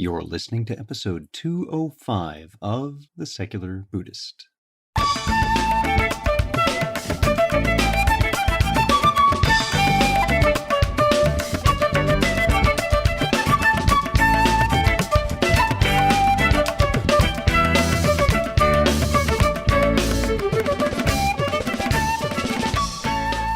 You're listening to episode 205 of The Secular Buddhist.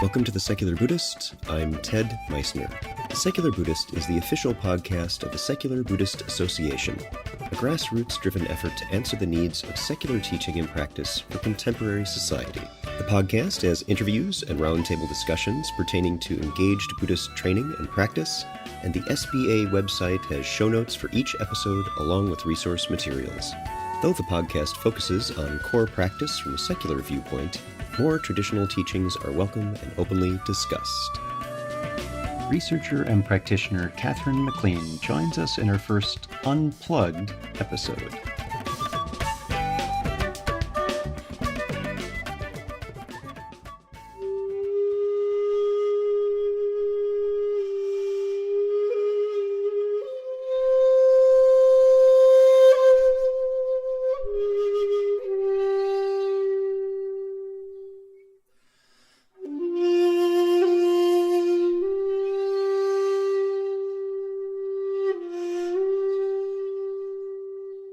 Welcome to The Secular Buddhist. I'm Ted Meissner. The Secular Buddhist is the official podcast of the Secular Buddhist Association, a grassroots-driven effort to answer the needs of secular teaching and practice for contemporary society. The podcast has interviews and roundtable discussions pertaining to engaged Buddhist training and practice, and the SBA website has show notes for each episode along with resource materials. Though the podcast focuses on core practice from a secular viewpoint, more traditional teachings are welcome and openly discussed. Researcher and practitioner Katherine MacLean joins us in her first Unplugged episode.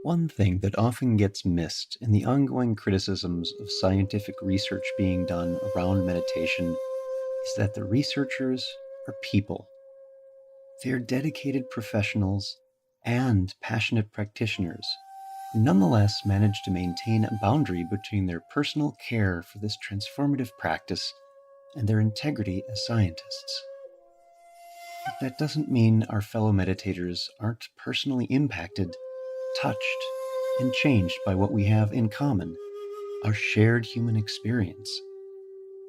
One thing that often gets missed in the ongoing criticisms of scientific research being done around meditation is that the researchers are people. They are dedicated professionals and passionate practitioners who nonetheless manage to maintain a boundary between their personal care for this transformative practice and their integrity as scientists. But that doesn't mean our fellow meditators aren't personally impacted, touched, and changed by what we have in common, our shared human experience.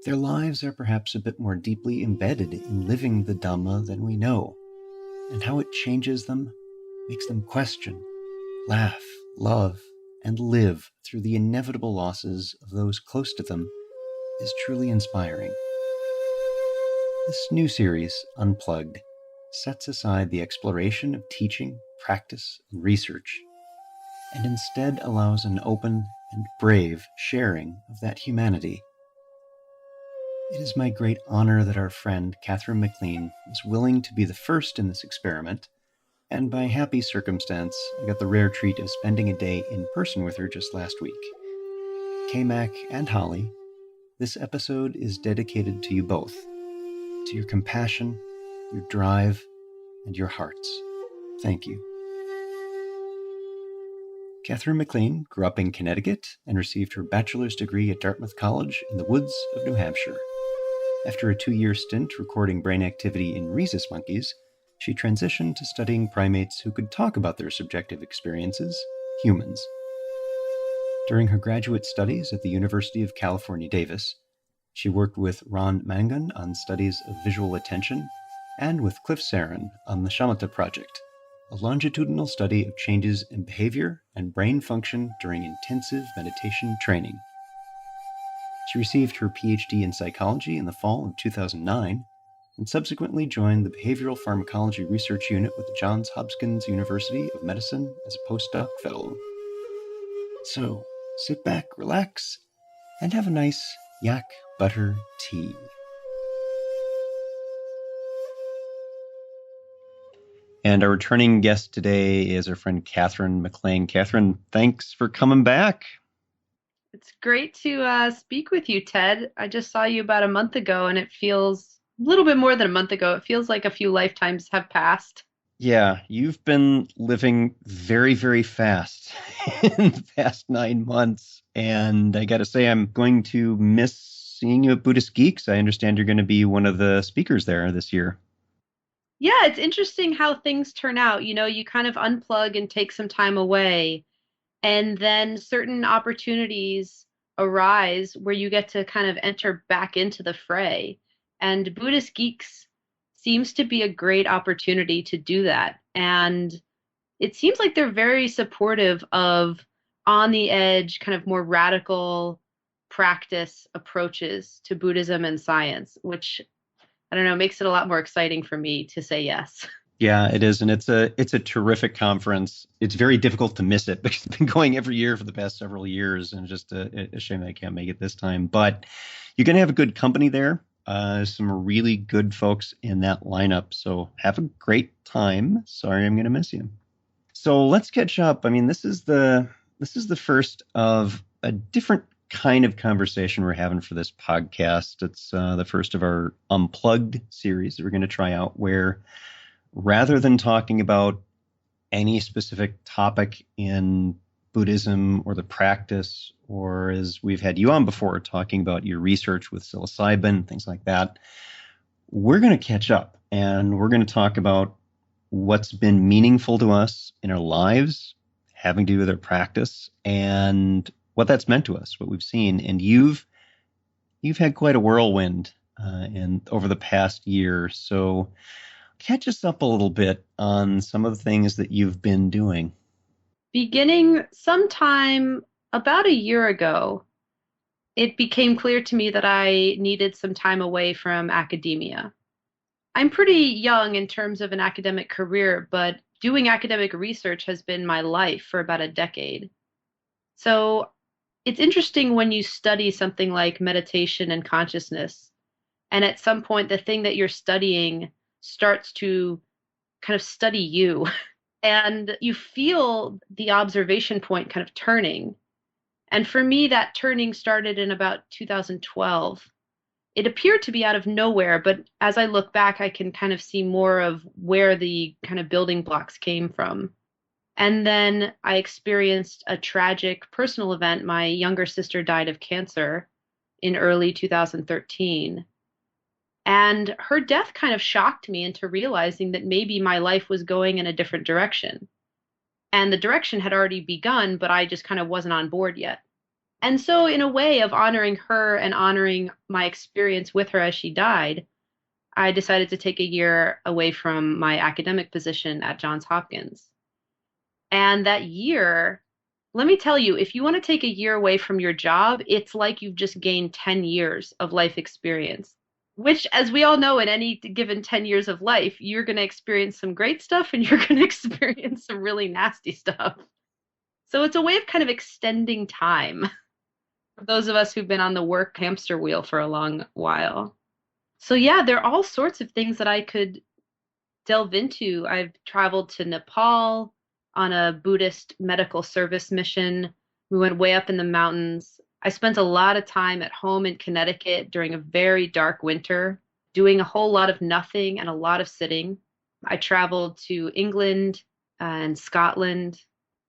Their lives are perhaps a bit more deeply embedded in living the Dhamma than we know, and how it changes them, makes them question, laugh, love, and live through the inevitable losses of those close to them is truly inspiring. This new series, Unplugged, sets aside the exploration of teaching, practice, and research, and instead allows an open and brave sharing of that humanity. It is my great honor that our friend Katherine MacLean was willing to be the first in this experiment, and by happy circumstance, I got the rare treat of spending a day in person with her just last week. K-Mac and Holly, this episode is dedicated to you both, to your compassion, your drive, and your hearts. Thank you. Katherine MacLean grew up in Connecticut and received her bachelor's degree at Dartmouth College in the woods of New Hampshire. After a 2-year stint recording brain activity in rhesus monkeys, she transitioned to studying primates who could talk about their subjective experiences, humans. During her graduate studies at the University of California, Davis, she worked with Ron Mangan on studies of visual attention and with Cliff Sarin on the Shamatha Project, a longitudinal study of changes in behavior and brain function during intensive meditation training. She received her PhD in psychology in the fall of 2009 and subsequently joined the Behavioral Pharmacology Research Unit with the Johns Hopkins University of Medicine as a postdoc fellow. So, sit back, relax, and have a nice yak butter tea. And our returning guest today is our friend Katherine MacLean. Katherine, thanks for coming back. It's great to speak with you, Ted. I just saw you about a month ago, and it feels a little bit more than a month ago. It feels like a few lifetimes have passed. Yeah, you've been living very, very fast in the past 9 months. And I got to say, I'm going to miss seeing you at Buddhist Geeks. I understand you're going to be one of the speakers there this year. Yeah, it's interesting how things turn out. You know, you kind of unplug and take some time away, and then certain opportunities arise where you get to kind of enter back into the fray. And Buddhist Geeks seems to be a great opportunity to do that. And it seems like they're very supportive of on the edge, kind of more radical practice approaches to Buddhism and science, which I don't know, makes it a lot more exciting for me to say yes. Yeah, it is, and it's a terrific conference. It's very difficult to miss it because it's been going every year for the past several years, and just a shame that I can't make it this time. But you're going to have a good company there. Some really good folks in that lineup. So have a great time. Sorry, I'm going to miss you. So let's catch up. I mean, this is the first of a different kind of conversation we're having for this podcast. It's the first of our Unplugged series that we're going to try out, where rather than talking about any specific topic in Buddhism or the practice, or as we've had you on before, talking about your research with psilocybin, things like that, we're going to catch up and we're going to talk about what's been meaningful to us in our lives, having to do with our practice, and what that's meant to us, what we've seen. And you've had quite a whirlwind in over the past year, so catch us up a little bit on some of the things that you've been doing. Beginning sometime about a year ago, it became clear to me that I needed some time away from academia. I'm pretty young in terms of an academic career, but doing academic research has been my life for about a decade. So it's interesting when you study something like meditation and consciousness, and at some point, the thing that you're studying starts to kind of study you, and you feel the observation point kind of turning. And for me, that turning started in about 2012. It appeared to be out of nowhere, but as I look back, I can kind of see more of where the kind of building blocks came from. And then I experienced a tragic personal event. My younger sister died of cancer in early 2013. And her death kind of shocked me into realizing that maybe my life was going in a different direction. And the direction had already begun, but I just kind of wasn't on board yet. And so, in a way of honoring her and honoring my experience with her as she died, I decided to take a year away from my academic position at Johns Hopkins. And that year, let me tell you, if you want to take a year away from your job, it's like you've just gained 10 years of life experience, which, as we all know, in any given 10 years of life, you're going to experience some great stuff and you're going to experience some really nasty stuff. So it's a way of kind of extending time for those of us who've been on the work hamster wheel for a long while. So, yeah, there are all sorts of things that I could delve into. I've traveled to Nepal on a Buddhist medical service mission. We went way up in the mountains. I spent a lot of time at home in Connecticut during a very dark winter, doing a whole lot of nothing and a lot of sitting. I traveled to England and Scotland.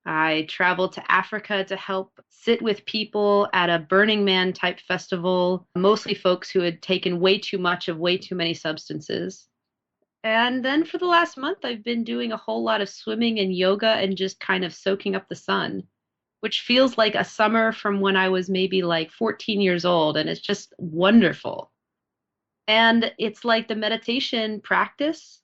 I traveled to Africa to help sit with people at a Burning Man type festival, mostly folks who had taken way too much of way too many substances. And then for the last month, I've been doing a whole lot of swimming and yoga and just kind of soaking up the sun, which feels like a summer from when I was maybe like 14 years old. And it's just wonderful. And it's like the meditation practice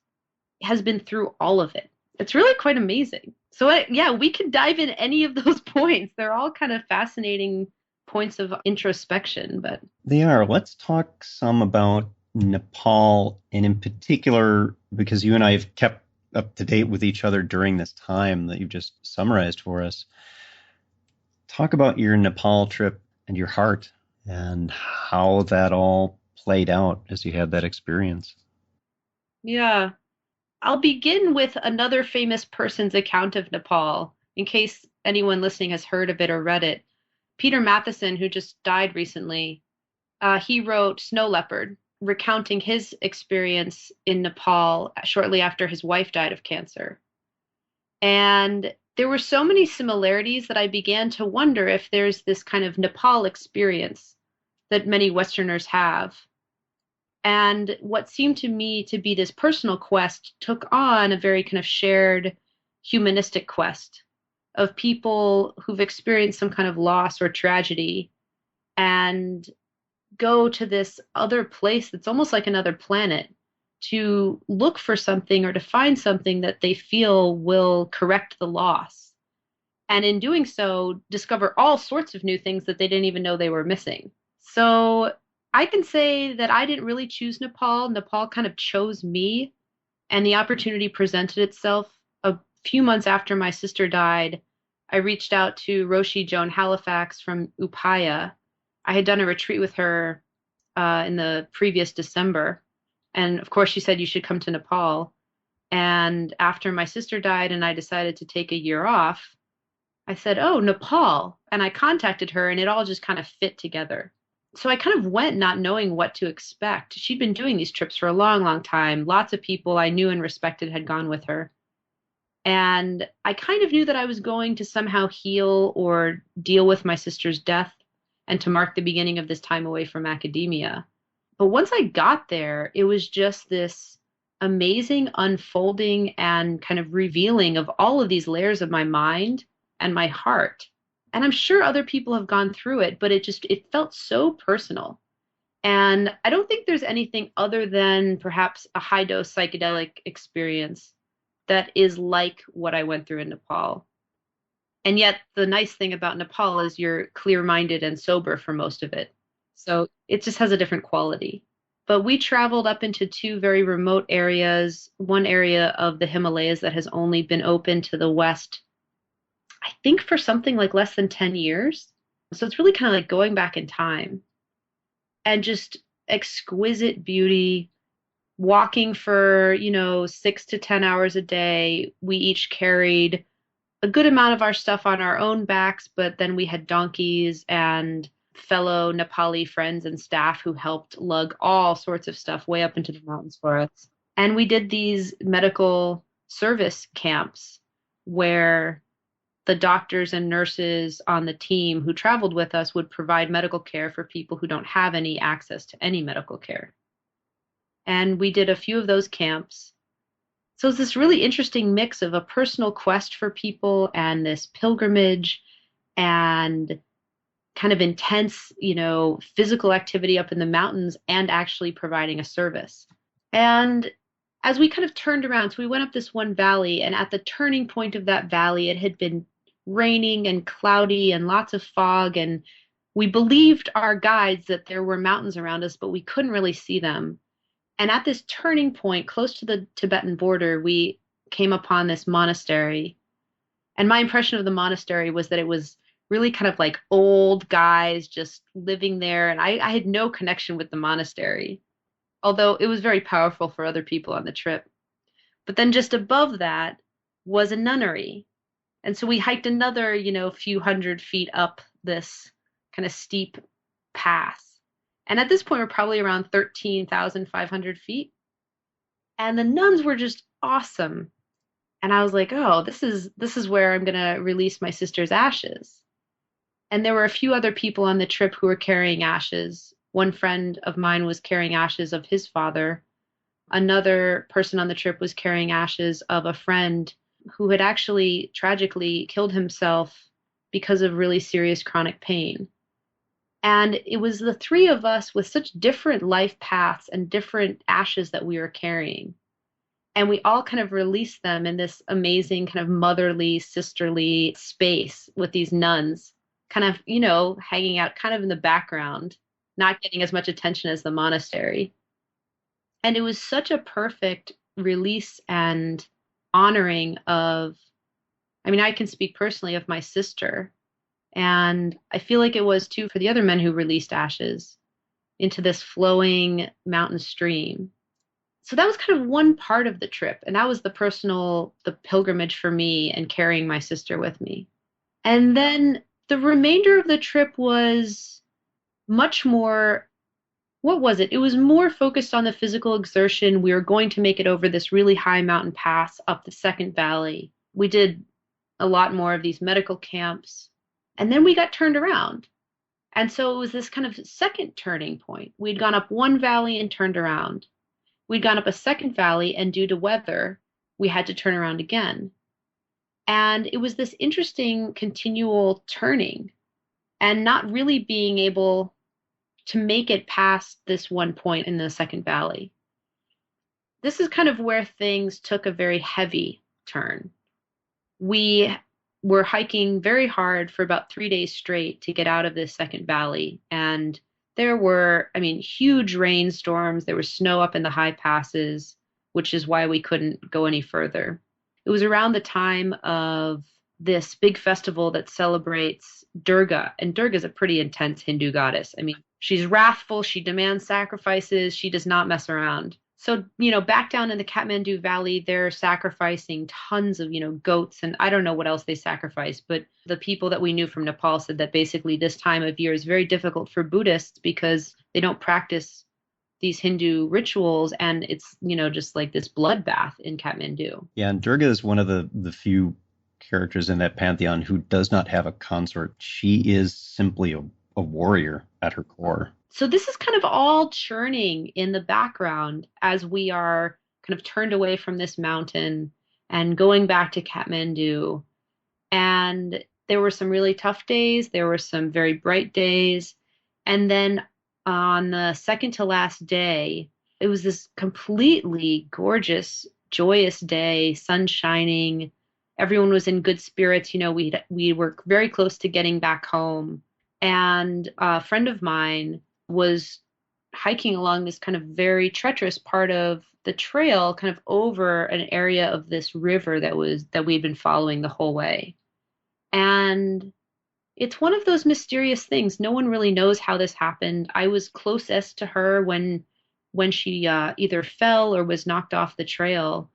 has been through all of it. It's really quite amazing. So, yeah, we can dive in any of those points. They're all kind of fascinating points of introspection, but They are. Let's talk some about Nepal, and in particular, because you and I have kept up to date with each other during this time that you've just summarized for us. Talk about your Nepal trip and your heart and how that all played out as you had that experience. yeah. I'll begin with another famous person's account of Nepal, in case anyone listening has heard of it or read it. Peter Matheson, who just died recently, he wrote Snow Leopard, recounting his experience in Nepal shortly after his wife died of cancer. And there were so many similarities that I began to wonder if there's this kind of Nepal experience that many Westerners have. And what seemed to me to be this personal quest took on a very kind of shared humanistic quest of people who've experienced some kind of loss or tragedy and go to this other place that's almost like another planet to look for something or to find something that they feel will correct the loss. And in doing so, discover all sorts of new things that they didn't even know they were missing. So I can say that I didn't really choose Nepal. Nepal kind of chose me. And the opportunity presented itself a few months after my sister died. I reached out to Roshi Joan Halifax from Upaya. I had done a retreat with her in the previous December. And of course, she said, you should come to Nepal. And after my sister died and I decided to take a year off, I said, oh, Nepal. And I contacted her, and it all just kind of fit together. So I kind of went not knowing what to expect. She'd been doing these trips for a long, long time. Lots of people I knew and respected had gone with her. And I kind of knew that I was going to somehow heal or deal with my sister's death and to mark the beginning of this time away from academia. But once I got there, it was just this amazing unfolding and kind of revealing of all of these layers of my mind and my heart. And I'm sure other people have gone through it, but it felt so personal. And I don't think there's anything other than perhaps a high dose psychedelic experience that is like what I went through in Nepal. And yet, the nice thing about Nepal is you're clear minded and sober for most of it. So it just has a different quality. But we traveled up into two very remote areas, one area of the Himalayas that has only been open to the West, I think for something like less than 10 years. So it's really kind of like going back in time and just exquisite beauty, walking for, 6 to 10 hours a day. We each carried a good amount of our stuff on our own backs, but then we had donkeys and fellow Nepali friends and staff who helped lug all sorts of stuff way up into the mountains for us. And we did these medical service camps where the doctors and nurses on the team who traveled with us would provide medical care for people who don't have any access to any medical care. And we did a few of those camps. So it's this really interesting mix of a personal quest for people and this pilgrimage and kind of intense, physical activity up in the mountains and actually providing a service. And as we kind of turned around, so we went up this one valley, and at the turning point of that valley, it had been raining and cloudy and lots of fog. And we believed our guides that there were mountains around us, but we couldn't really see them. And at this turning point, close to the Tibetan border, we came upon this monastery. And my impression of the monastery was that it was really kind of like old guys just living there. And I had no connection with the monastery, although it was very powerful for other people on the trip. But then just above that was a nunnery. And so we hiked another, few hundred feet up this kind of steep path. And at this point, we're probably around 13,500 feet. And the nuns were just awesome. And I was like, oh, this is where I'm gonna release my sister's ashes. And there were a few other people on the trip who were carrying ashes. One friend of mine was carrying ashes of his father. Another person on the trip was carrying ashes of a friend who had actually tragically killed himself because of really serious chronic pain. And it was the three of us with such different life paths and different ashes that we were carrying. And we all kind of released them in this amazing kind of motherly, sisterly space with these nuns kind of, hanging out kind of in the background, not getting as much attention as the monastery. And it was such a perfect release and honoring of, I mean, I can speak personally of my sister. And I feel like it was too for the other men who released ashes into this flowing mountain stream. So that was kind of one part of the trip. And that was the pilgrimage for me and carrying my sister with me. And then the remainder of the trip was much more, what was it? It was more focused on the physical exertion. We were going to make it over this really high mountain pass up the second valley. We did a lot more of these medical camps. And then we got turned around. And so it was this kind of second turning point. We'd gone up one valley and turned around. We'd gone up a second valley, and due to weather, we had to turn around again. And it was this interesting continual turning and not really being able to make it past this one point in the second valley. This is kind of where things took a very heavy turn. We were hiking very hard for about 3 days straight to get out of this second valley. And there were, huge rainstorms. There was snow up in the high passes. which is why we couldn't go any further. It was around the time of this big festival that celebrates Durga, and Durga is a pretty intense Hindu goddess. I mean, she's wrathful, she demands sacrifices, she does not mess around. So, back down in the Kathmandu Valley, they're sacrificing tons of, goats, and I don't know what else they sacrifice, but the people that we knew from Nepal said that basically this time of year is very difficult for Buddhists because they don't practice these Hindu rituals, and it's, just like this bloodbath in Kathmandu. Yeah, and Durga is one of the few characters in that pantheon who does not have a consort. She is simply a warrior at her core. So this is kind of all churning in the background as we are kind of turned away from this mountain and going back to Kathmandu. And there were some really tough days, there were some very bright days. And then on the second to last day, it was this completely gorgeous, joyous day, sun shining. Everyone was in good spirits. We were very close to getting back home. And a friend of mine was hiking along this kind of very treacherous part of the trail, kind of over an area of this river that we'd been following the whole way. And it's one of those mysterious things. No one really knows how this happened. I was closest to her when she either fell or was knocked off the trail,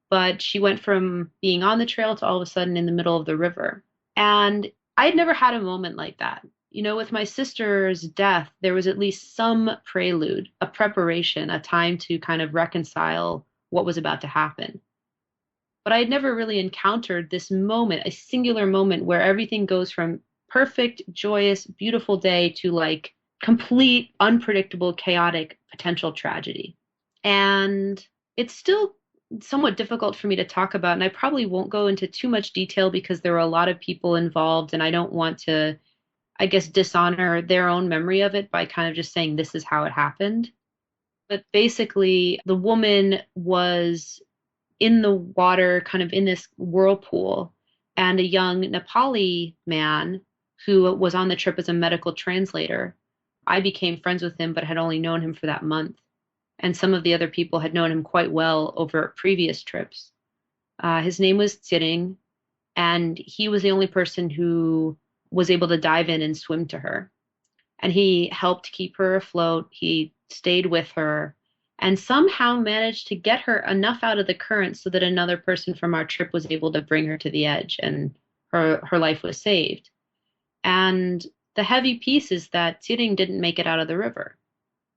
but she went from being on the trail to all of a sudden in the middle of the river. And I'd never had a moment like that. With my sister's death, there was at least some prelude, a preparation, a time to kind of reconcile what was about to happen. But I had never really encountered this moment, a singular moment where everything goes from perfect, joyous, beautiful day to like complete, unpredictable, chaotic potential tragedy. And it's still somewhat difficult for me to talk about, and I probably won't go into too much detail because there were a lot of people involved, and I don't want to, I guess, dishonor their own memory of it by kind of just saying this is how it happened. But basically, the woman was in the water, kind of in this whirlpool, and a young Nepali man who was on the trip as a medical translator. I became friends with him, but had only known him for that month. And some of the other people had known him quite well over previous trips. His name was Tsiring, and he was the only person who was able to dive in and swim to her. And he helped keep her afloat. He stayed with her and somehow managed to get her enough out of the current so that another person from our trip was able to bring her to the edge, and her life was saved. And the heavy piece is that Tsiring didn't make it out of the river.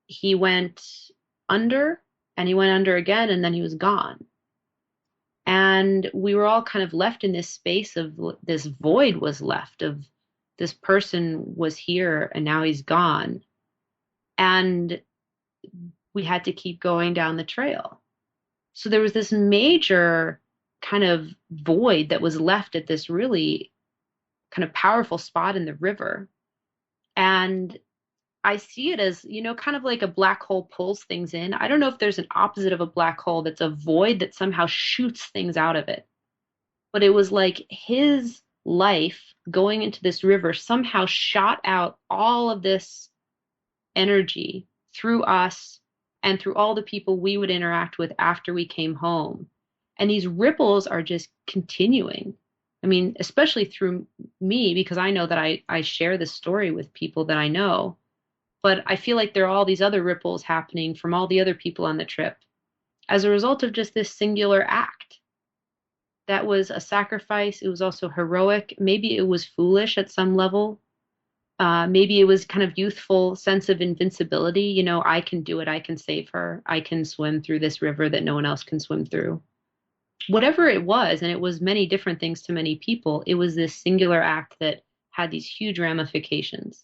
He went under, and he went under again, and then he was gone. And we were all kind of left in this space of this void was left of this person was here and now he's gone. And we had to keep going down the trail. So there was this major kind of void that was left at this really kind of powerful spot in the river. And I see it as, kind of like a black hole pulls things in. I don't know if there's an opposite of a black hole that's a void that somehow shoots things out of it. But it was like his life going into this river somehow shot out all of this energy through us and through all the people we would interact with after we came home. And these ripples are just continuing. I mean, especially through me, because I know that I share this story with people that I know. But I feel like there are all these other ripples happening from all the other people on the trip as a result of just this singular act. That was a sacrifice. It was also heroic. Maybe it was foolish at some level. Maybe it was kind of youthful sense of invincibility. I can do it. I can save her. I can swim through this river that no one else can swim through. Whatever it was, and it was many different things to many people, it was this singular act that had these huge ramifications.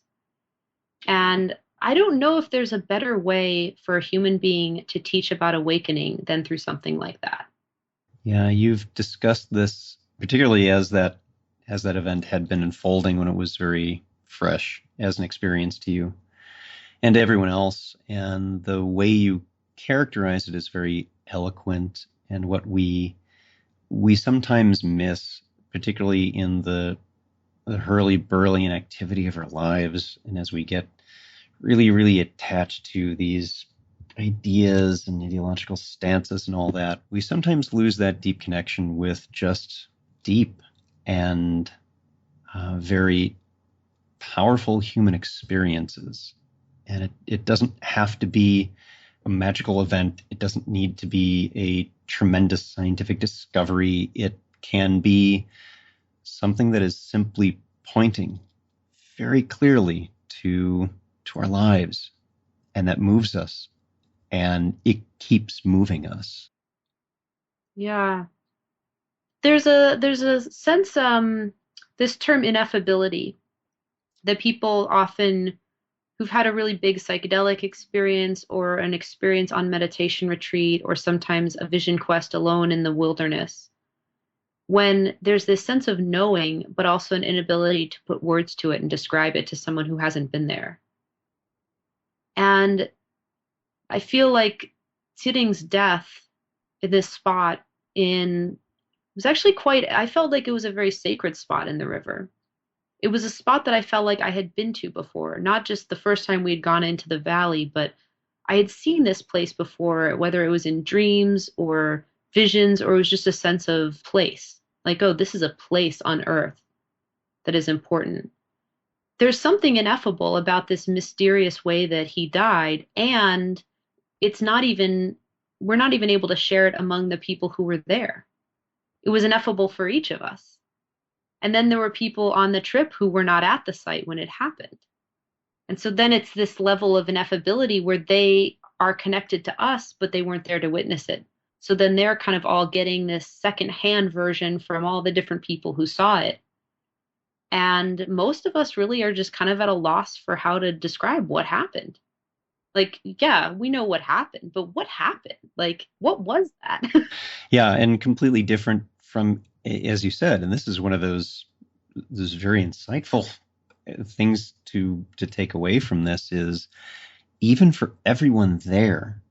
And I don't know if there's a better way for a human being to teach about awakening than through something like that. Yeah, you've discussed this particularly as that event had been unfolding when it was very fresh as an experience to you and to everyone else. And the way you characterize it is very eloquent, and what we sometimes miss, particularly in the hurly-burly and activity of our lives, and as we get really, really attached to these ideas and ideological stances and all that, we sometimes lose that deep connection with just deep and very powerful human experiences. And it doesn't have to be a magical event. It doesn't need to be a tremendous scientific discovery. It can be something that is simply pointing very clearly to our lives, and that moves us, and it keeps moving us. Yeah. There's a sense this term ineffability that people often who've had a really big psychedelic experience or an experience on meditation retreat or sometimes a vision quest alone in the wilderness, when there's this sense of knowing, but also an inability to put words to it and describe it to someone who hasn't been there. And I feel like Sitting's death in this spot in was actually quite, I felt like it was a very sacred spot in the river. It was a spot that I felt like I had been to before, not just the first time we had gone into the valley, but I had seen this place before, whether it was in dreams or visions, or it was just a sense of place. Like, oh, this is a place on earth that is important. There's something ineffable about this mysterious way that he died, and it's not even, we're not even able to share it among the people who were there. It was ineffable for each of us. And then there were people on the trip who were not at the site when it happened. And so then it's this level of ineffability where they are connected to us, but they weren't there to witness it. So then they're kind of all getting this secondhand version from all the different people who saw it. And most of us really are just kind of at a loss for how to describe what happened. Like, yeah, we know what happened, but what happened? Like, what was that? Yeah, and completely different from, as you said, and this is one of those very insightful things to take away from this is even for everyone there,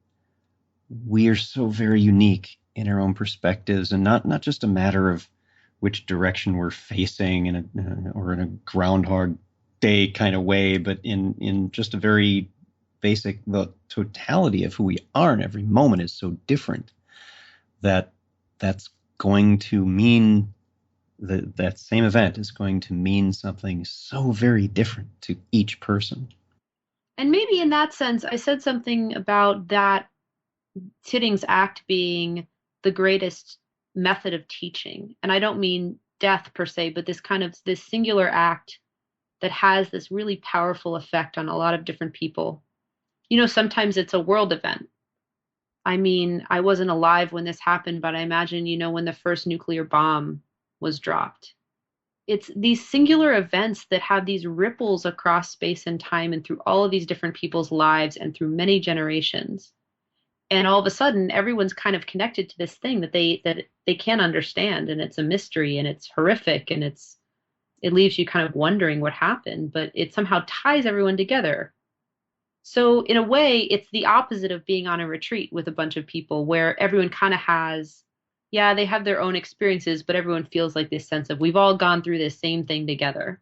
we are so very unique in our own perspectives, and not just a matter of which direction we're facing in or in a Groundhog Day kind of way, but in just a very basic, the totality of who we are in every moment is so different that that's going to mean that same event is going to mean something so very different to each person. And maybe in that sense, I said something about that Titting's act being the greatest method of teaching. And I don't mean death per se, but this kind of this singular act that has this really powerful effect on a lot of different people. You know, sometimes it's a world event. I mean, I wasn't alive when this happened, but I imagine, you know, when the first nuclear bomb was dropped. It's these singular events that have these ripples across space and time and through all of these different people's lives and through many generations. And all of a sudden everyone's kind of connected to this thing that they can't understand, and it's a mystery and it's horrific and it leaves you kind of wondering what happened, but it somehow ties everyone together. So in a way, it's the opposite of being on a retreat with a bunch of people where everyone kind of has, yeah, they have their own experiences, but everyone feels like this sense of we've all gone through this same thing together.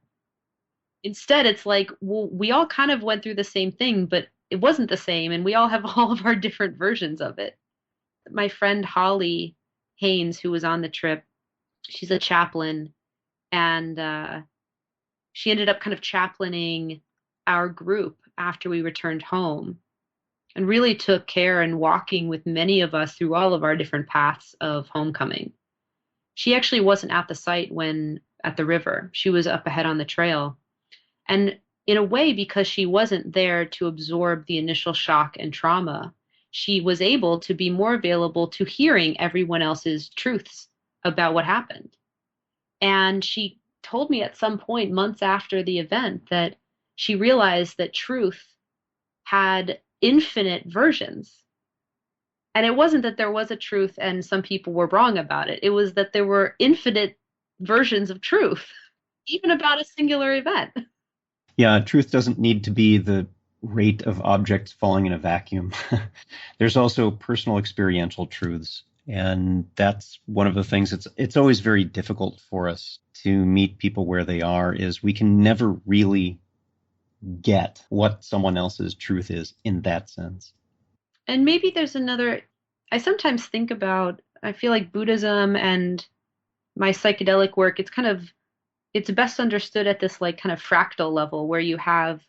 Instead, it's like, well, we all kind of went through the same thing, but it wasn't the same, and we all have all of our different versions of it. My friend Holly Haynes, who was on the trip, she's a chaplain, and she ended up kind of chaplaining our group after we returned home and really took care in walking with many of us through all of our different paths of homecoming. She actually wasn't at the site when at the river. She was up ahead on the trail. And in a way, because she wasn't there to absorb the initial shock and trauma, she was able to be more available to hearing everyone else's truths about what happened. And she told me at some point, months after the event, that she realized that truth had infinite versions. And it wasn't that there was a truth and some people were wrong about it. It was that there were infinite versions of truth, even about a singular event. Yeah, truth doesn't need to be the rate of objects falling in a vacuum. There's also personal experiential truths. And that's one of the things it's always very difficult for us to meet people where they are, is we can never really get what someone else's truth is in that sense. And maybe there's another, I sometimes think about, I feel like Buddhism and my psychedelic work, it's best understood at this like kind of fractal level where you have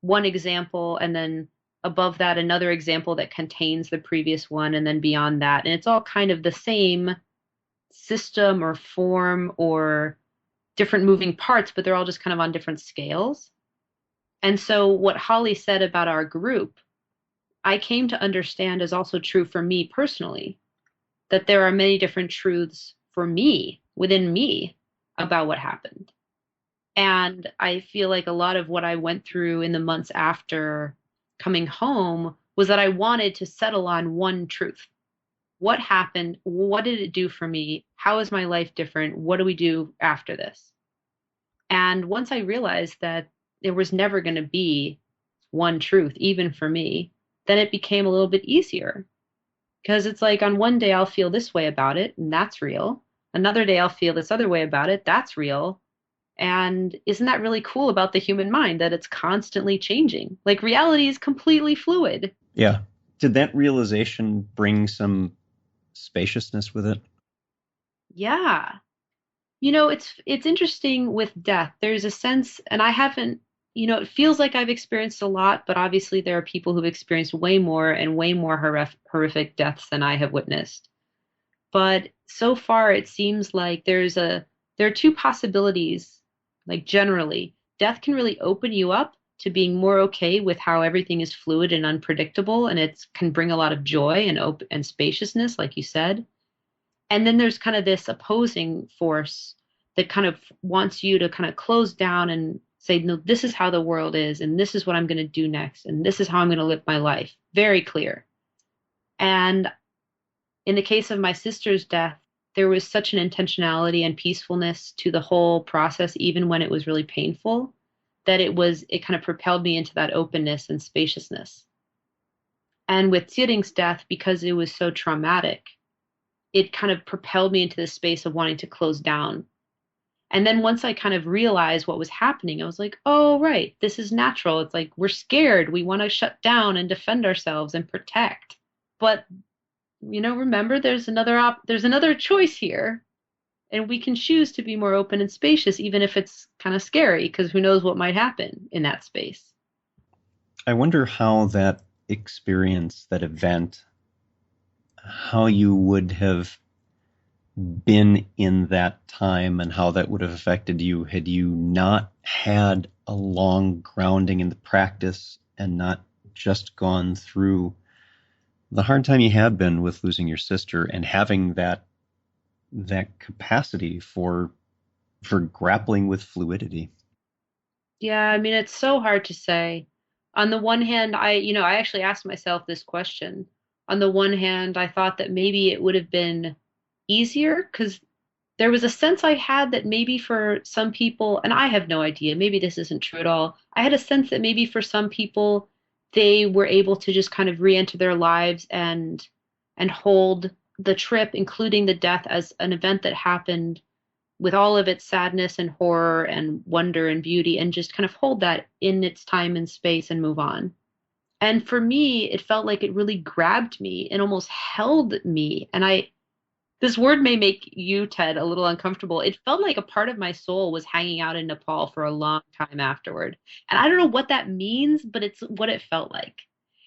one example and then above that another example that contains the previous one and then beyond that. And it's all kind of the same system or form or different moving parts, but they're all just kind of on different scales. And so what Holly said about our group, I came to understand is also true for me personally, that there are many different truths for me within me about what happened. And I feel like a lot of what I went through in the months after coming home was that I wanted to settle on one truth. What happened? What did it do for me? How is my life different? What do we do after this? And once I realized that there was never going to be one truth, even for me, then it became a little bit easier because it's like on one day I'll feel this way about it, and that's real. Another day I'll feel this other way about it, that's real. And isn't that really cool about the human mind that it's constantly changing? Like reality is completely fluid. Yeah. Did that realization bring some spaciousness with it? Yeah. It's interesting with death. There's a sense, and I haven't, it feels like I've experienced a lot, but obviously there are people who've experienced way more and way more horrific deaths than I have witnessed. But so far, it seems like there are two possibilities. Like generally, death can really open you up to being more okay with how everything is fluid and unpredictable, and it can bring a lot of joy and and spaciousness, like you said. And then there's kind of this opposing force that kind of wants you to kind of close down and say, no, this is how the world is, and this is what I'm going to do next, and this is how I'm going to live my life. Very clear. And in the case of my sister's death, there was such an intentionality and peacefulness to the whole process, even when it was really painful, that it kind of propelled me into that openness and spaciousness. And with Tsiring's death, because it was so traumatic, it kind of propelled me into this space of wanting to close down. And then once I kind of realized what was happening, I was like, oh, right, this is natural. It's like we're scared. We want to shut down and defend ourselves and protect. But, remember there's another choice here. And we can choose to be more open and spacious, even if it's kind of scary, because who knows what might happen in that space. I wonder how that experience, that event, how you would have been in that time and how that would have affected you had you not had a long grounding in the practice and not just gone through the hard time you had been with losing your sister and having that capacity for grappling with fluidity. Yeah, I mean, it's so hard to say. On the one hand, I actually asked myself this question. On the one hand, I thought that maybe it would have been easier because there was a sense I had that maybe for some people, and I have no idea, maybe this isn't true at all. I had a sense that maybe for some people, they were able to just kind of re-enter their lives and hold the trip, including the death, as an event that happened with all of its sadness and horror and wonder and beauty, and just kind of hold that in its time and space and move on. And for me, it felt like it really grabbed me and almost held me. And this word may make you, Ted, a little uncomfortable. It felt like a part of my soul was hanging out in Nepal for a long time afterward. And I don't know what that means, but it's what it felt like.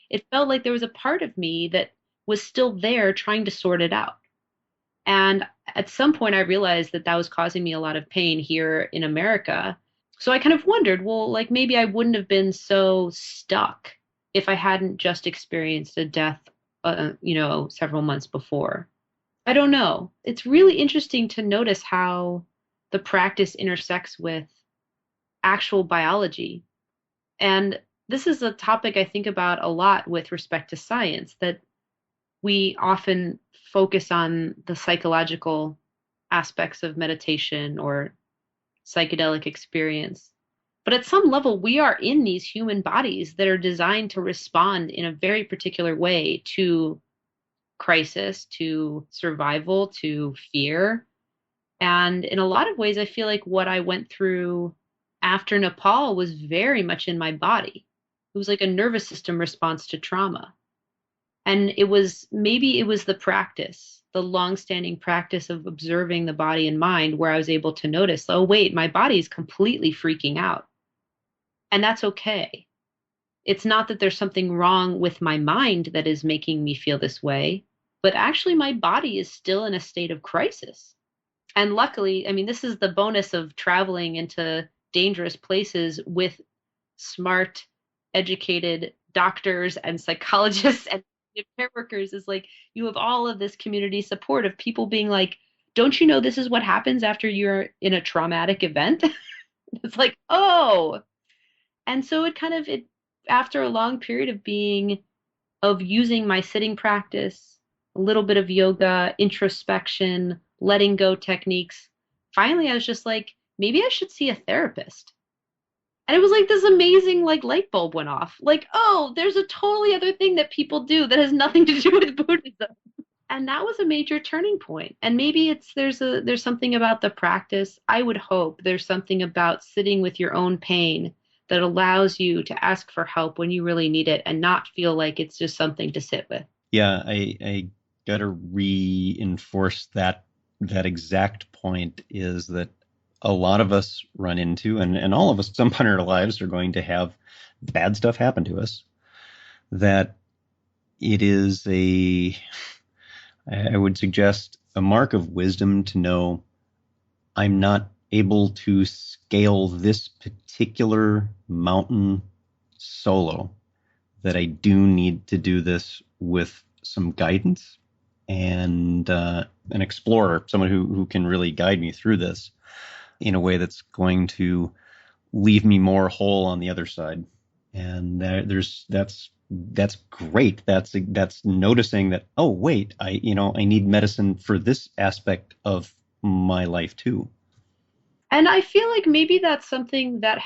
It felt like there was a part of me that was still there trying to sort it out. And at some point, I realized that that was causing me a lot of pain here in America. So I kind of wondered, well, like maybe I wouldn't have been so stuck if I hadn't just experienced a death, several months before. I don't know. It's really interesting to notice how the practice intersects with actual biology. And this is a topic I think about a lot with respect to science, that we often focus on the psychological aspects of meditation or psychedelic experience. But at some level, we are in these human bodies that are designed to respond in a very particular way to crisis, to survival, to fear. And in a lot of ways, I feel like what I went through after Nepal was very much in my body. It was like a nervous system response to trauma. And maybe it was the practice, the long-standing practice of observing the body and mind where I was able to notice, oh, wait, my body's completely freaking out. And that's okay. It's not that there's something wrong with my mind that is making me feel this way, but actually my body is still in a state of crisis. And luckily, I mean, this is the bonus of traveling into dangerous places with smart, educated doctors and psychologists and care workers is like you have all of this community support of people being like, don't you know this is what happens after you're in a traumatic event? It's like, oh. And so it after a long period of using my sitting practice, a little bit of yoga, introspection, letting go techniques, finally I was just like, maybe I should see a therapist. And it was like this amazing like light bulb went off. Like, oh, there's a totally other thing that people do that has nothing to do with Buddhism. And that was a major turning point. And maybe there's something about the practice. I would hope there's something about sitting with your own pain that allows you to ask for help when you really need it and not feel like it's just something to sit with. Yeah, I gotta reinforce that exact point is that a lot of us run into, and all of us at some point in our lives are going to have bad stuff happen to us, that it is I would suggest a mark of wisdom to know I'm not able to scale this particular mountain solo, that I do need to do this with some guidance and an explorer, someone who can really guide me through this in a way that's going to leave me more whole on the other side. And that's great. That's noticing that, oh wait, I need medicine for this aspect of my life too. And I feel like maybe that's something that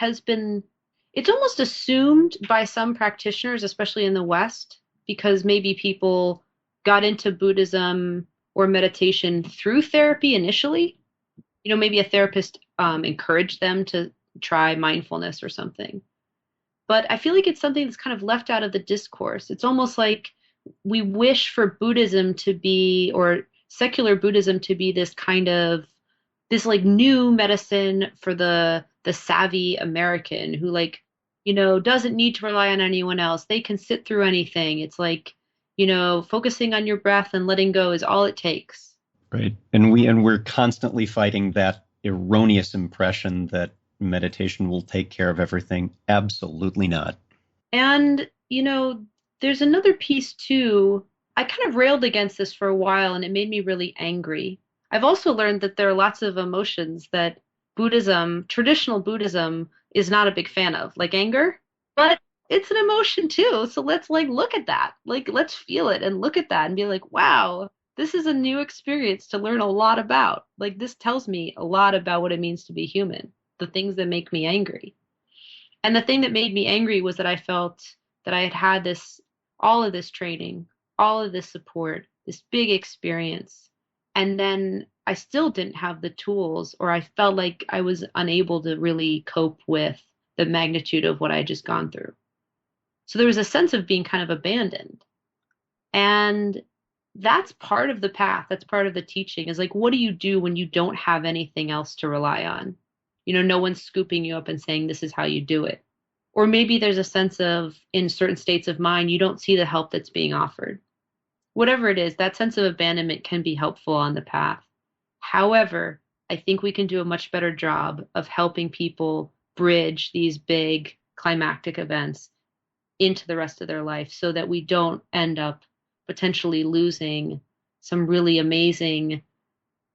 it's almost assumed by some practitioners, especially in the West, because maybe people got into Buddhism or meditation through therapy initially. Maybe a therapist encouraged them to try mindfulness or something. But I feel like it's something that's kind of left out of the discourse. It's almost like we wish for Buddhism to be, or secular Buddhism to be this like new medicine for the savvy American who like, doesn't need to rely on anyone else. They can sit through anything. It's like, focusing on your breath and letting go is all it takes. Right. And we're constantly fighting that erroneous impression that meditation will take care of everything. Absolutely not. And, there's another piece too. I kind of railed against this for a while and it made me really angry. I've also learned that there are lots of emotions that traditional Buddhism, is not a big fan of, like anger, but it's an emotion too. So let's like look at that. Like let's feel it and look at that and be like, wow, this is a new experience to learn a lot about. Like this tells me a lot about what it means to be human, the things that make me angry. And the thing that made me angry was that I felt that I had all of this training, all of this support, this big experience. And then I still didn't have the tools, or I felt like I was unable to really cope with the magnitude of what I had just gone through. So there was a sense of being kind of abandoned. And that's part of the path. That's part of the teaching is like, what do you do when you don't have anything else to rely on? No one's scooping you up and saying, this is how you do it. Or maybe there's a sense of, in certain states of mind, you don't see the help that's being offered. Whatever it is, that sense of abandonment can be helpful on the path. However, I think we can do a much better job of helping people bridge these big climactic events into the rest of their life so that we don't end up potentially losing some really amazing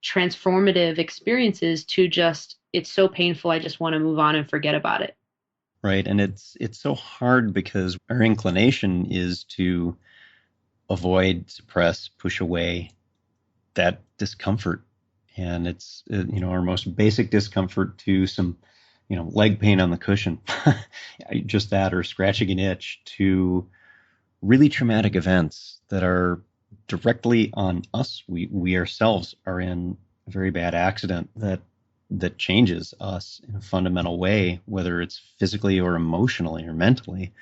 transformative experiences to just, it's so painful, I just want to move on and forget about it. Right. And it's so hard because our inclination is to avoid, suppress, push away that discomfort. And it's, our most basic discomfort to some, leg pain on the cushion, just that, or scratching an itch, to really traumatic events that are directly on us. We ourselves are in a very bad accident that changes us in a fundamental way, whether it's physically or emotionally or mentally,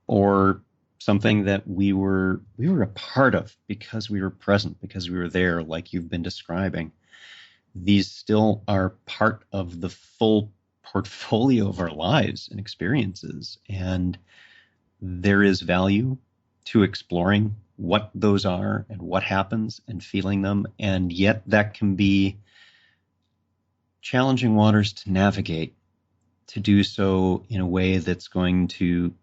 or something that we were a part of because we were present, because we were there, like you've been describing. These still are part of the full portfolio of our lives and experiences. And there is value to exploring what those are and what happens and feeling them. And yet that can be challenging waters to navigate, to do so in a way that's going to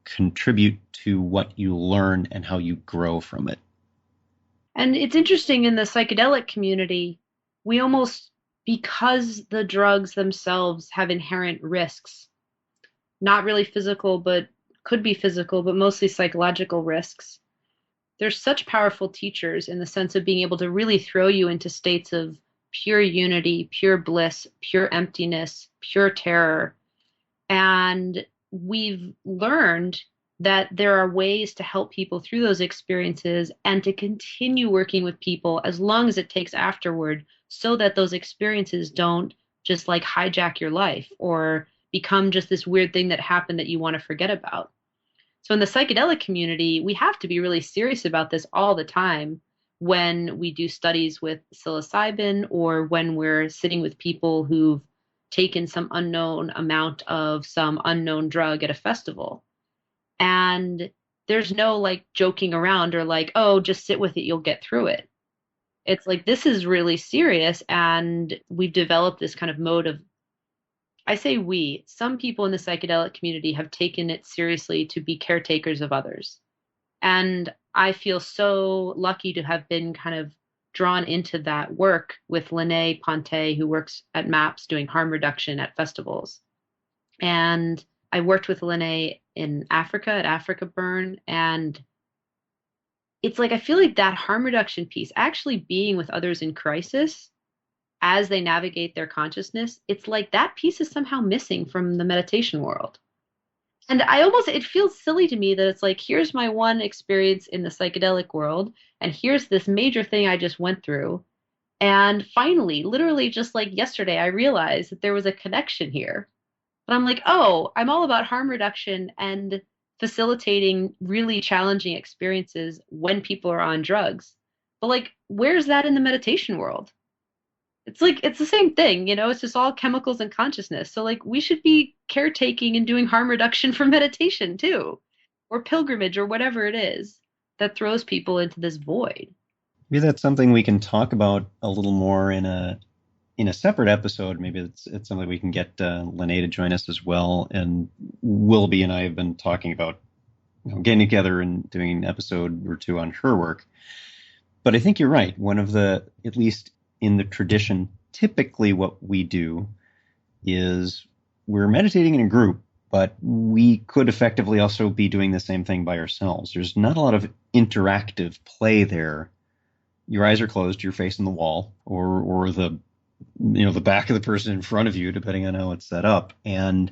contribute to what you learn and how you grow from it. And it's interesting in the psychedelic community, we almost, because the drugs themselves have inherent risks, not really physical, but could be physical, but mostly psychological risks. They're such powerful teachers in the sense of being able to really throw you into states of pure unity, pure bliss, pure emptiness, pure terror. And we've learned that there are ways to help people through those experiences and to continue working with people as long as it takes afterward so that those experiences don't just like hijack your life or become just this weird thing that happened that you want to forget about. So in the psychedelic community, we have to be really serious about this all the time when we do studies with psilocybin or when we're sitting with people who've taken some unknown amount of some unknown drug at a festival. And there's no like joking around or like, oh, just sit with it, you'll get through it. It's like this is really serious, and we've developed this kind of mode of, I say we, some people in the psychedelic community have taken it seriously to be caretakers of others. And I feel so lucky to have been kind of drawn into that work with Lene Ponte, who works at MAPS doing harm reduction at festivals. And I worked with Lene in Africa at Africa Burn. And it's like, I feel like that harm reduction piece, actually being with others in crisis as they navigate their consciousness, it's like that piece is somehow missing from the meditation world. And I almost, it feels silly to me that it's like, here's my one experience in the psychedelic world, and here's this major thing I just went through. And finally, literally just like yesterday, I realized that there was a connection here. But I'm like, oh, I'm all about harm reduction and facilitating really challenging experiences when people are on drugs. But like, where's that in the meditation world? It's like it's the same thing, it's just all chemicals and consciousness. So like we should be caretaking and doing harm reduction for meditation too, or pilgrimage or whatever it is that throws people into this void. Maybe that's something we can talk about a little more in a separate episode. Maybe it's something we can get Lene to join us as well. And Wilby and I have been talking about getting together and doing an episode or two on her work. But I think you're right. One of the, at least in the tradition, typically what we do is we're meditating in a group, but we could effectively also be doing the same thing by ourselves. There's not a lot of interactive play there. Your eyes are closed, you're facing the wall, or the back of the person in front of you, depending on how it's set up. And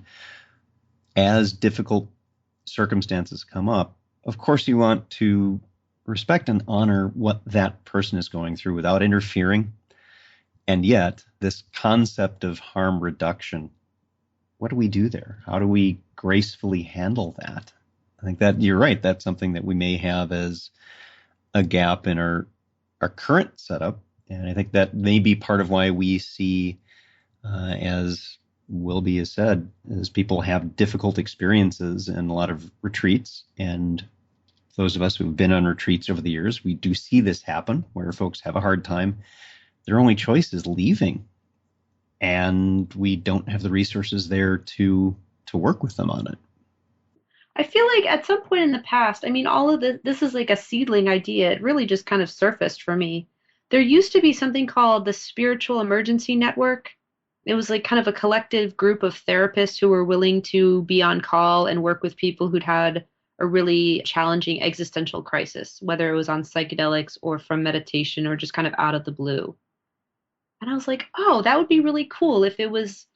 as difficult circumstances come up, of course you want to respect and honor what that person is going through without interfering. And yet, this concept of harm reduction, what do we do there? How do we gracefully handle that? I think that you're right. That's something that we may have as a gap in our current setup. And I think that may be part of why we see, as Wilby has said, as people have difficult experiences in a lot of retreats. And those of us who've been on retreats over the years, we do see this happen where folks have a hard time. Their only choice is leaving. And we don't have the resources there to work with them on it. I feel like at some point in the past, I mean, all of this is like a seedling idea. It really just kind of surfaced for me. There used to be something called the Spiritual Emergency Network. It was like kind of a collective group of therapists who were willing to be on call and work with people who'd had a really challenging existential crisis, whether it was on psychedelics or from meditation or just kind of out of the blue. And I was like, oh, that would be really cool if it was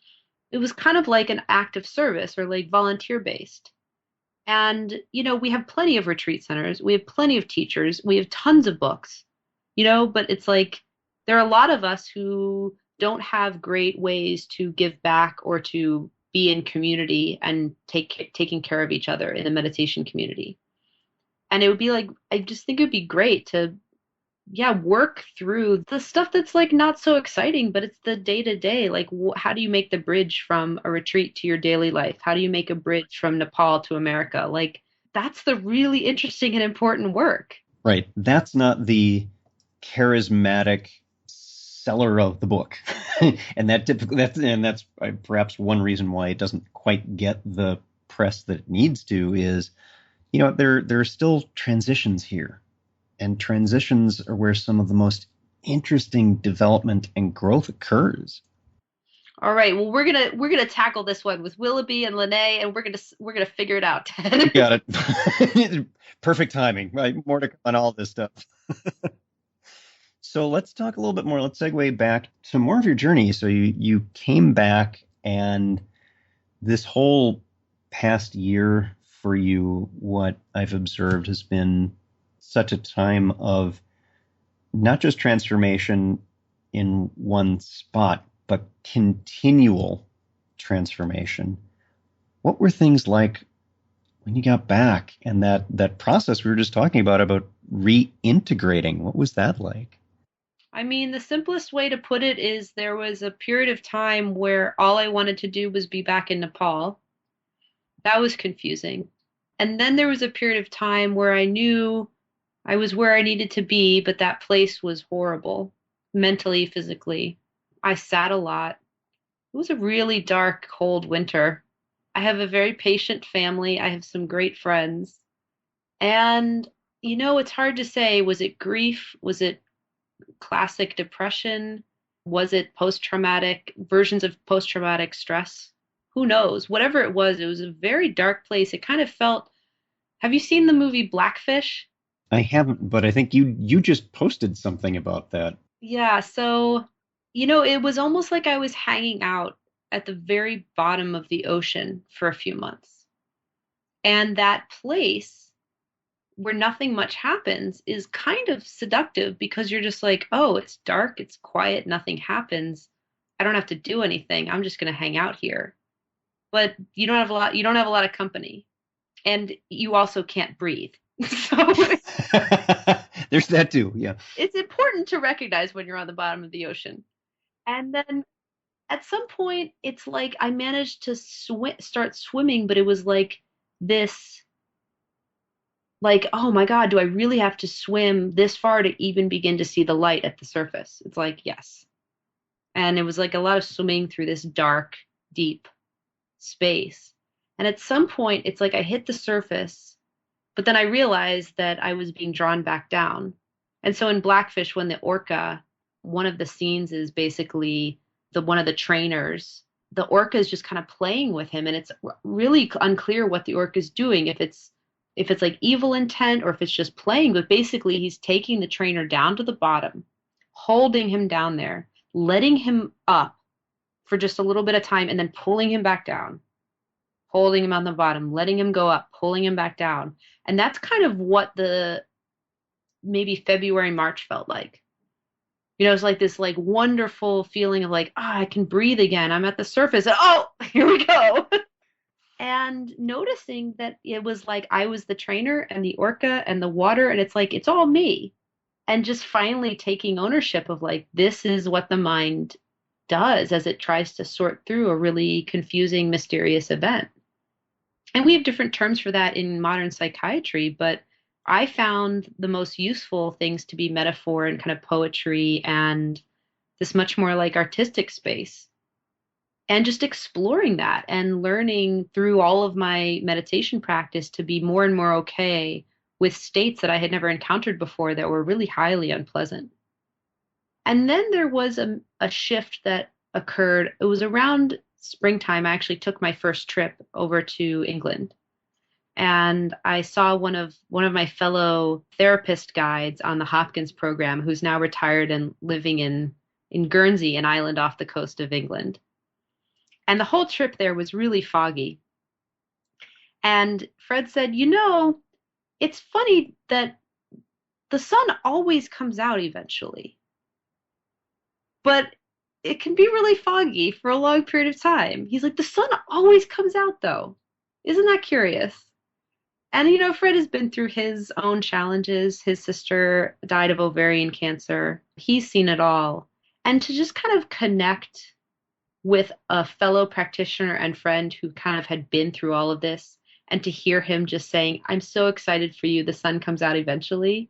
kind of like an act of service or like volunteer based. And, we have plenty of retreat centers, we have plenty of teachers, we have tons of books, but it's like there are a lot of us who don't have great ways to give back or to be in community and taking care of each other in the meditation community. And it would be like, I just think it would be great to, yeah, work through the stuff that's like not so exciting, but it's the day to day. Like, how do you make the bridge from a retreat to your daily life? How do you make a bridge from Nepal to America? Like, that's the really interesting and important work. Right. That's not the charismatic seller of the book. And that's perhaps one reason why it doesn't quite get the press that it needs to is, there are still transitions here. And transitions are where some of the most interesting development and growth occurs. All right, well, we're gonna tackle this one with Willoughby and Lene, and we're gonna figure it out, You Ted. got it. Perfect timing. Right? More to come on all this stuff. So let's talk a little bit more. Let's segue back to more of your journey. So you came back, and this whole past year for you, what I've observed has been such a time of not just transformation in one spot, but continual transformation. What were things like when you got back, and that process we were just talking about reintegrating? What was that like? I mean, the simplest way to put it is there was a period of time where all I wanted to do was be back in Nepal. That was confusing. And then there was a period of time where I knew I was where I needed to be, but that place was horrible, mentally, physically. I sat a lot. It was a really dark, cold winter. I have a very patient family. I have some great friends. And, it's hard to say. Was it grief? Was it classic depression? Was it post traumatic versions of post traumatic stress? Who knows? Whatever it was a very dark place. It kind of felt. Have you seen the movie Blackfish? I haven't, but I think you just posted something about that. Yeah, so, it was almost like I was hanging out at the very bottom of the ocean for a few months. And that place where nothing much happens is kind of seductive because you're just like, oh, it's dark, it's quiet, nothing happens. I don't have to do anything. I'm just going to hang out here. But you don't have a lot of company, and you also can't breathe. So There's that too. Yeah. it's important to recognize when you're on the bottom of the ocean. And then at some point, it's like I managed to start swimming, but it was like this, like, oh my God, do I really have to swim this far to even begin to see the light at the surface? It's like, yes. And it was like a lot of swimming through this dark, deep space. And at some point, it's like I hit the surface, but then I realized that I was being drawn back down. And so in Blackfish, when the orca, one of the scenes is basically the one of the trainers, the orca is just kind of playing with him, and it's really unclear what the orca is doing, if it's like evil intent or if it's just playing. But basically, he's taking the trainer down to the bottom, holding him down there, letting him up for just a little bit of time, and then pulling him back down, holding him on the bottom, letting him go up, pulling him back down. And that's kind of what the maybe February, March felt like. It's like this like wonderful feeling of like, I can breathe again. I'm at the surface. Oh, here we go. And noticing that it was like I was the trainer and the orca and the water, and it's like it's all me. And just finally taking ownership of like this is what the mind does as it tries to sort through a really confusing, mysterious event. And we have different terms for that in modern psychiatry, but I found the most useful things to be metaphor and kind of poetry and this much more like artistic space. And just exploring that and learning through all of my meditation practice to be more and more okay with states that I had never encountered before that were really highly unpleasant. And then there was a shift that occurred. It was around springtime. I actually took my first trip over to England, and I saw one of my fellow therapist guides on the Hopkins program, who's now retired and living in Guernsey, an island off the coast of England. And the whole trip there was really foggy. And Fred said, it's funny that the sun always comes out eventually, but it can be really foggy for a long period of time. He's like, the sun always comes out though. Isn't that curious? And Fred has been through his own challenges. His sister died of ovarian cancer. He's seen it all. And to just kind of connect with a fellow practitioner and friend who kind of had been through all of this, and to hear him just saying, I'm so excited for you, the sun comes out eventually.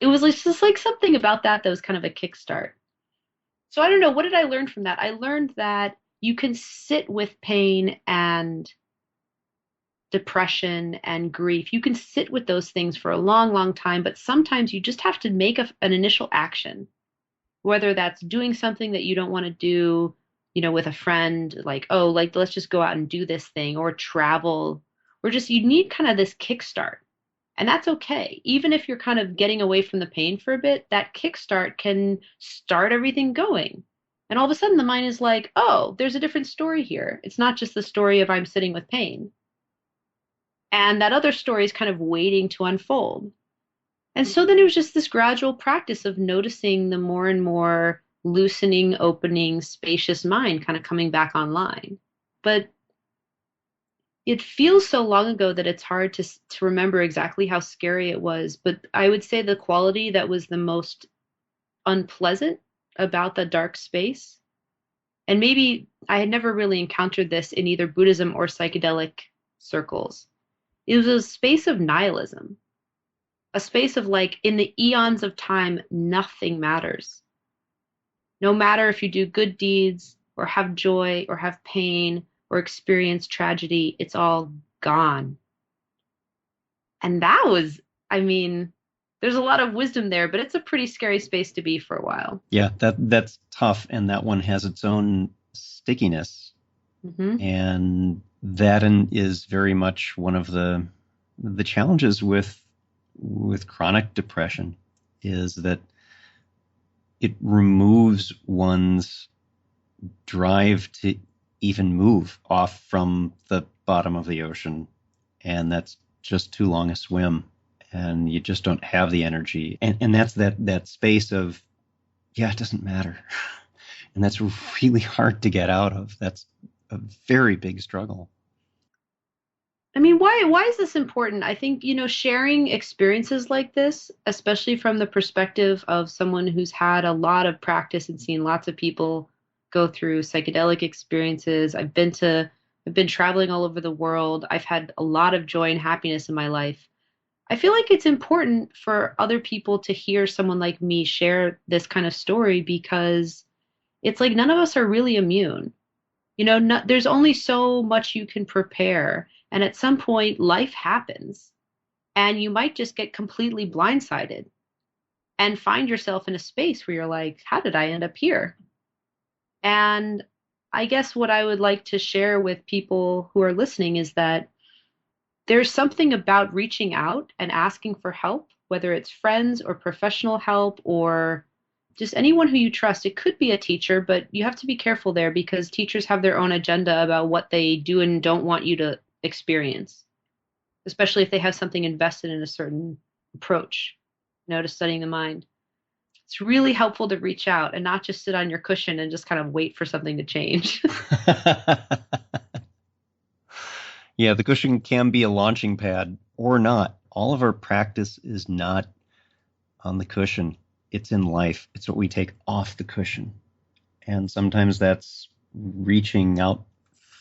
It was just like something about that was kind of a kickstart. So I don't know, what did I learn from that? I learned that you can sit with pain and depression and grief. You can sit with those things for a long, long time, but sometimes you just have to make an initial action, whether that's doing something that you don't want to do, with a friend, like, oh, like, let's just go out and do this thing, or travel, or just you need kind of this kickstart. And that's okay. Even if you're kind of getting away from the pain for a bit, that kickstart can start everything going. And all of a sudden, the mind is like, oh, there's a different story here. It's not just the story of I'm sitting with pain. And that other story is kind of waiting to unfold. And so then it was just this gradual practice of noticing the more and more loosening, opening, spacious mind kind of coming back online. But it feels so long ago that it's hard to remember exactly how scary it was. But I would say the quality that was the most unpleasant about the dark space, and maybe I had never really encountered this in either Buddhism or psychedelic circles, it was a space of nihilism, a space of like, in the eons of time, nothing matters. No matter if you do good deeds or have joy or have pain or experience tragedy, it's all gone. And that was, I mean, there's a lot of wisdom there, but it's a pretty scary space to be for a while. Yeah, that's tough, and that one has its own stickiness, Hmm. and is very much one of the challenges with chronic depression, is that it removes one's drive to even move off from the bottom of the ocean, and that's just too long a swim, and you just don't have the energy, and that's that space of, yeah, it doesn't matter. And that's really hard to get out of. That's a very big struggle. I mean, why is this important? I think, sharing experiences like this, especially from the perspective of someone who's had a lot of practice and seen lots of people go through psychedelic experiences. I've been traveling all over the world. I've had a lot of joy and happiness in my life. I feel like it's important for other people to hear someone like me share this kind of story, because it's like none of us are really immune. No, there's only so much you can prepare. And at some point, life happens, and you might just get completely blindsided and find yourself in a space where you're like, how did I end up here? And I guess what I would like to share with people who are listening is that there's something about reaching out and asking for help, whether it's friends or professional help or just anyone who you trust. It could be a teacher, but you have to be careful there, because teachers have their own agenda about what they do and don't want you to experience, especially if they have something invested in a certain approach, to studying the mind. It's really helpful to reach out and not just sit on your cushion and just kind of wait for something to change. Yeah, the cushion can be a launching pad or not. All of our practice is not on the cushion. It's in life. It's what we take off the cushion. And sometimes that's reaching out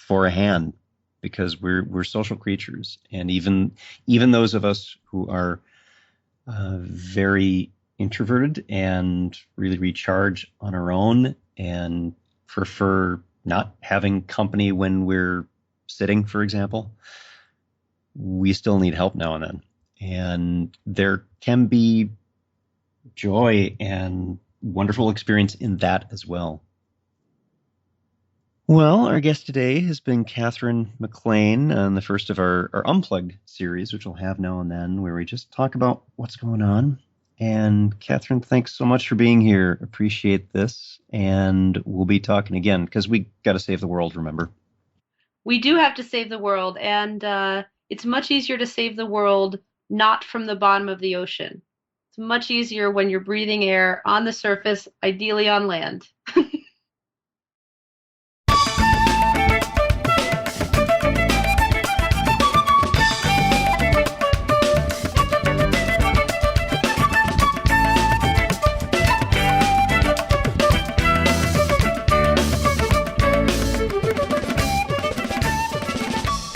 for a hand, because we're social creatures. And even those of us who are very introverted and really recharge on our own and prefer not having company when we're sitting, for example, we still need help now and then. And there can be joy and wonderful experience in that as well. Well, our guest today has been Katherine MacLean on the first of our Unplugged series, which we'll have now and then, where we just talk about what's going on. And Katherine, thanks so much for being here. Appreciate this. And we'll be talking again, because we got to save the world, remember? We do have to save the world, and it's much easier to save the world not from the bottom of the ocean. It's much easier when you're breathing air on the surface, ideally on land.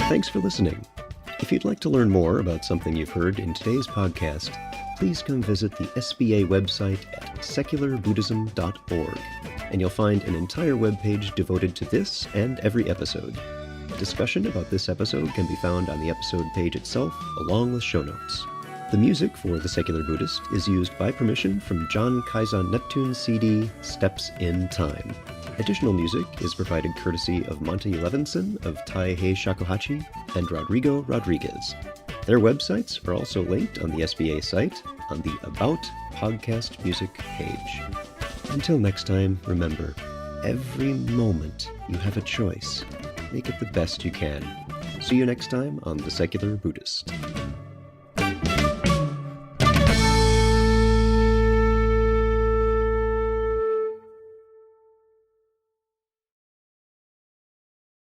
Thanks for listening. If you'd like to learn more about something you've heard in today's podcast, please come visit the SBA website at secularbuddhism.org, and you'll find an entire webpage devoted to this and every episode. Discussion about this episode can be found on the episode page itself, along with show notes. The music for The Secular Buddhist is used by permission from John Kaizan Neptune's CD, Steps in Time. Additional music is provided courtesy of Monty Levinson of Taihei Shakuhachi and Rodrigo Rodriguez. Their websites are also linked on the SBA site on the About Podcast Music page. Until next time, remember, every moment you have a choice. Make it the best you can. See you next time on The Secular Buddhist.